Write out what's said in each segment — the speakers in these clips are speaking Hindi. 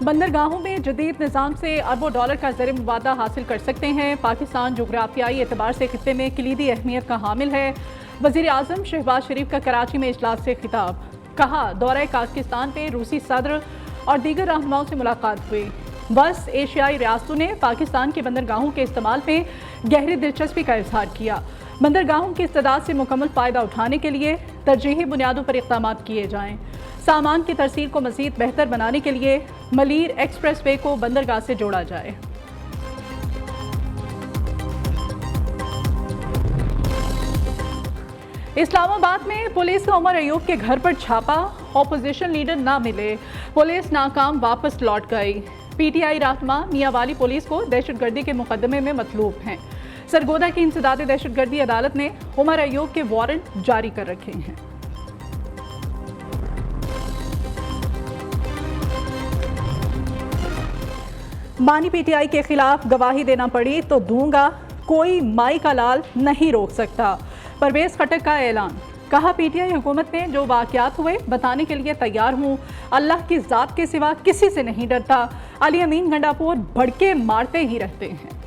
बंदरगाहों में जदीद निज़ाम से अरबों डॉलर का ज़र मुबादला हासिल कर सकते हैं। पाकिस्तान जोग्राफियाई एतबार से खित्ते में कलीदी अहमियत का हामिल है। वज़ीर आज़म शहबाज शरीफ का कराची में इजलास से खिताब। कहा, दौरे काज़किस्तान पे रूसी सदर और दीगर रहनुमाओं से मुलाकात हुई। बस एशियाई रियासतों ने पाकिस्तान के बंदरगाहों के इस्तेमाल में गहरी दिलचस्पी का इजहार किया। बंदरगाहों की इस्तेदाद से मुकम्मल फ़ायदा उठाने के लिए तरजीही बुनियादों पर इक़दाम किए जाएँ। सामान की तरसील को मज़ीद बेहतर बनाने के लिए मलीर एक्सप्रेस वे को बंदरगाह से जोड़ा जाए। इस्लामाबाद में पुलिस का उमर अयूब के घर पर छापा। ऑपोजिशन लीडर ना मिले, पुलिस नाकाम वापस लौट गई। पीटीआई रहनुमा मियां वाली पुलिस को दहशतगर्दी के मुकदमे में मतलूब हैं। सरगोदा की इंसदाद दहशतगर्दी अदालत ने उमर अयूब के वारंट जारी कर रखे हैं। बानी पीटीआई के खिलाफ गवाही देना पड़ी तो दूंगा, कोई माई का लाल नहीं रोक सकता। परवेज खटक का ऐलान। कहा, पीटीआई हुकूमत में जो वाक़यात हुए बताने के लिए तैयार हूँ। अल्लाह की ज़ात के सिवा किसी से नहीं डरता। अली अमीन गंडापुर भड़के मारते ही रहते हैं।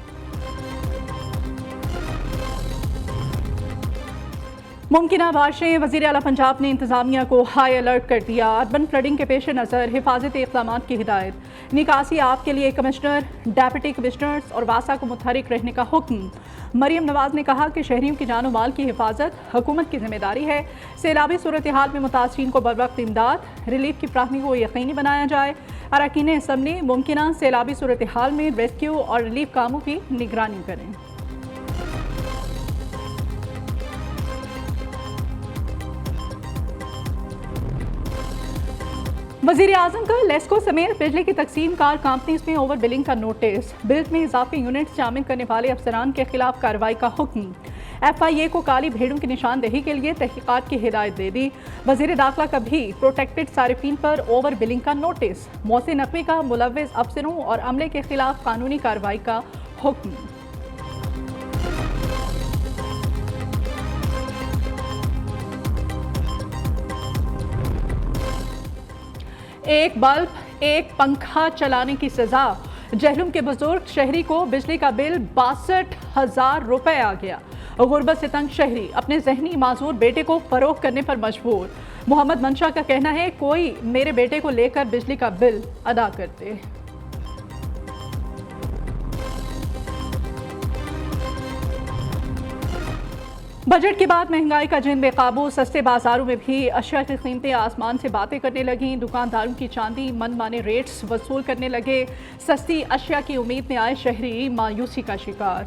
मुमकिना बारिशें। वज़ीर आला पंजाब ने इंतजामिया को हाई अलर्ट कर दिया। अर्बन फ्लडिंग के पेश नज़र हिफाजती इक़दाम की हिदायत। निकासी आप के लिए कमिश्नर, डेप्यूटी कमिश्नर्स और वासा को मुतहरिक रहने का हुक्म। मरीम नवाज ने कहा कि शहरियों की जान माल की हिफाजत हुकूमत की जिम्मेदारी है। सैलाबी सूरत हाल में मुतासरीन को बरवक्त इमदाद, रिलीफ की फ्राहमी को यकीनी बनाया जाए। अरकान असम्बली मुमकिना सैलाबी सूरत हाल में रेस्क्यू और रिलीफ कामों की निगरानी करें। वज़ीर आज़म का लेस्को समेत बिजली की तकसीम कार कंपनीज में ओवर बिलिंग का नोटिस। बिल में इजाफी यूनिट शामिल करने वाले अफसरान के खिलाफ कार्रवाई का हुक्म। FIA को काली भेड़ों की निशानदेही के लिए तहकीकात की हिदायत दे दी। वज़ीर दाखिला का भी प्रोटेक्टेड सारिफीन पर ओवर बिलिंग का नोटिस। मौसे नकवी का मुलव्विस अफसरों और अमले के खिलाफ कानूनी कार्रवाई का हुक्म। एक बल्ब, एक पंखा चलाने की सजा। जहलुम के बुजुर्ग शहरी को बिजली का बिल 62,000 रुपए आ गया। गुर्बत से तंग शहरी अपने जहनी माजूर बेटे को फरोख्त करने पर मजबूर। मोहम्मद मंशा का कहना है, कोई मेरे बेटे को लेकर बिजली का बिल अदा करते। बजट के बाद महंगाई का जिन बेकाबू। सस्ते बाजारों में भी अशिया की कीमतें आसमान से बातें करने लगीं। दुकानदारों की चांदी मनमाने रेट्स वसूल करने लगे। सस्ती अशिया की उम्मीद में आए शहरी मायूसी का शिकार।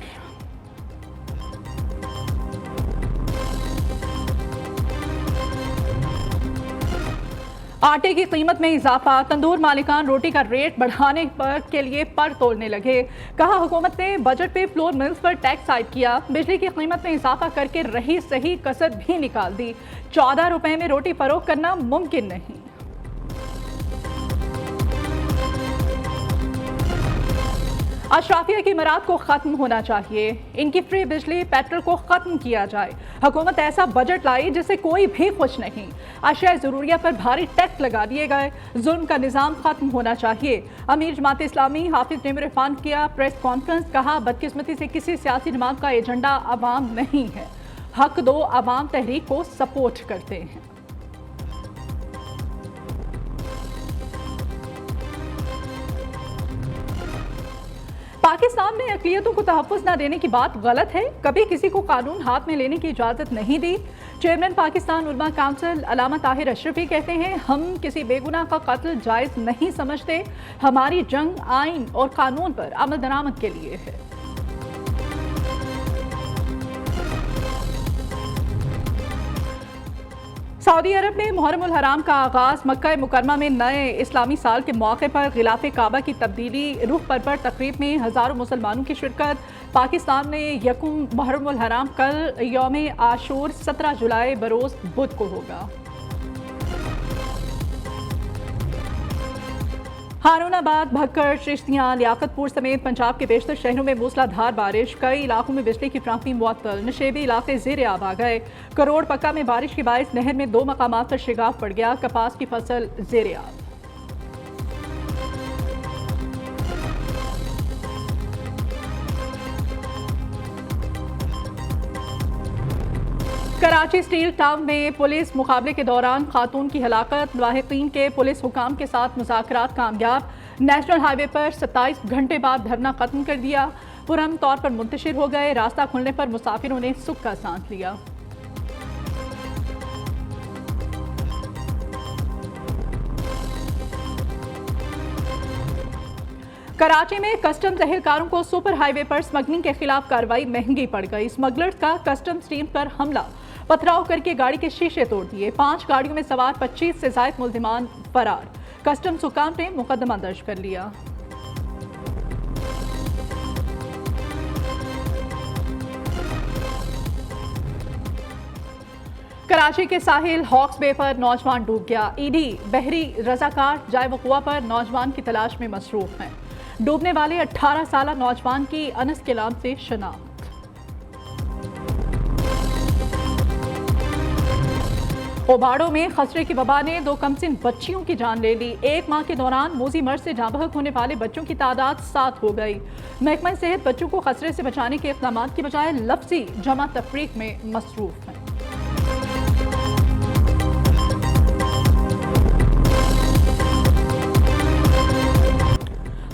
आटे की कीमत में इजाफा। तंदूर मालिकान रोटी का रेट बढ़ाने पर के लिए पर तोड़ने लगे। कहा, हुकूमत ने बजट पे फ्लोर मिल्स पर टैक्स आयद किया। बिजली की कीमत में इजाफा करके रही सही कसर भी निकाल दी। 14 रुपए में रोटी फरोख्त करना मुमकिन नहीं। अशराफिया की इमारत को खत्म होना चाहिए। इनकी फ्री बिजली पेट्रोल को खत्म किया जाए। हुकूमत ऐसा बजट लाई जिससे कोई भी खुश नहीं। अशिया ज़रूरिया पर भारी टैक्स लगा दिए गए। जुल्म का निज़ाम खत्म होना चाहिए। अमीर जमात इस्लामी हाफिज नेमर इरफान किया प्रेस कॉन्फ्रेंस। कहा, बदकिस्मती से किसी सियासी जमात का एजेंडा अवाम नहीं है। हक दो अवाम तहरीक को सपोर्ट करते हैं। पाकिस्तान ने अक़लियतों को तहफ़्फ़ुज़ न देने की बात गलत है। कभी किसी को कानून हाथ में लेने की इजाज़त नहीं दी। चेयरमैन पाकिस्तान उलमा काउंसिल अल्लामा ताहिर अशरफी कहते हैं, हम किसी बेगुनाह का कत्ल जायज़ नहीं समझते। हमारी जंग आइन और कानून पर अमल दरामद के लिए है। सऊदी अरब में मुहर्रम उल हराम का आगाज़। मक्का मुकरमा में नए इस्लामी साल के मौके पर गिलाफ़े काबा की तब्दीली। रूह पर तकरीब में हज़ारों मुसलमानों की शिरकत। पाकिस्तान में यकुम मुहर्रम उल हराम कल यौम आशूर 17 जुलाई बरोज़ बुध को होगा। हारूनाबाद, भक्कड़, चिश्तियाँ, लियाकतपुर समेत पंजाब के बेशतर शहरों में मूसलाधार बारिश। कई इलाकों में बिजली की फ्राहमी मुअत्तल। नशेबी इलाके ज़ेर आब आ गए। करोड़ पक्का में बारिश के बायस नहर में 2 मकामात पर शिगाफ पड़ गया। कपास की फसल ज़ेर आब। कराची स्टील टाउन में पुलिस मुकाबले के दौरान खातून की हलाकत, लाहिकीन के पुलिस हुकाम के साथ मुज़ाकरात कामयाब। नेशनल हाईवे पर 27 घंटे बाद धरना खत्म कर दिया। पुरअमन तौर पर मुंतशिर हो गए। रास्ता खुलने पर मुसाफिरों ने सुख का सांस लिया। कराची में कस्टम्स एहलकारों को सुपर हाईवे पर स्मगलिंग के खिलाफ कार्रवाई महंगी पड़ गई। स्मगलर्स का कस्टम्स टीम पर हमला, पथराव करके गाड़ी के शीशे तोड़ दिए। 5 गाड़ियों में सवार 25 से ज्यादा मुल्जिमान फरार। कस्टम्स हुकाम ने मुकदमा दर्ज कर लिया। कराची के साहिल हॉक्स बे पर नौजवान डूब गया। ईडी बहरी रजाकार जाए वक़ुआ पर नौजवान की तलाश में मसरूफ हैं। डूबने वाले 18 साल नौजवान की अनस के नाम से शनाख्त। ओबाड़ों में खसरे की वबा ने 2 कमसिन बच्चियों की जान ले ली। 1 माह के दौरान मोजी मर्ज से जाँ बहक होने वाले बच्चों की तादाद 7 हो गई। महकमा सेहत बच्चों को खसरे से बचाने के इक़दामात की बजाय लफ्जी जमा तफरीक में मसरूफ है।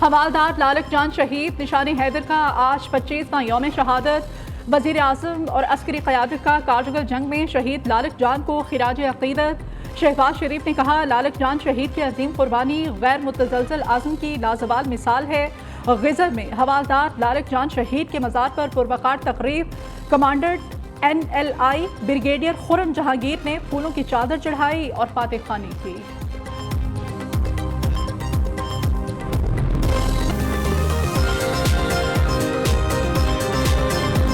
हवालदार लालक जान शहीद निशानी हैदर का आज 25वां यौम शहादत। वज़ीर आज़म और अस्करी क़यादत का कारगिल जंग में शहीद लालक जान को खिराज अक़ीदत। शहबाज शरीफ ने कहा, लालक जान शहीद की अजीम कुर्बानी गैर मुतज़लज़ल आज़म की लाजवाल मिसाल है। ग़ज़ल में हवालदार लालक जान शहीद के मज़ार पर पुरवकार तक़रीब। Commandant NLI brigadier Khurram Jahangir ने फूलों की चादर चढ़ाई और फातिह खानी की।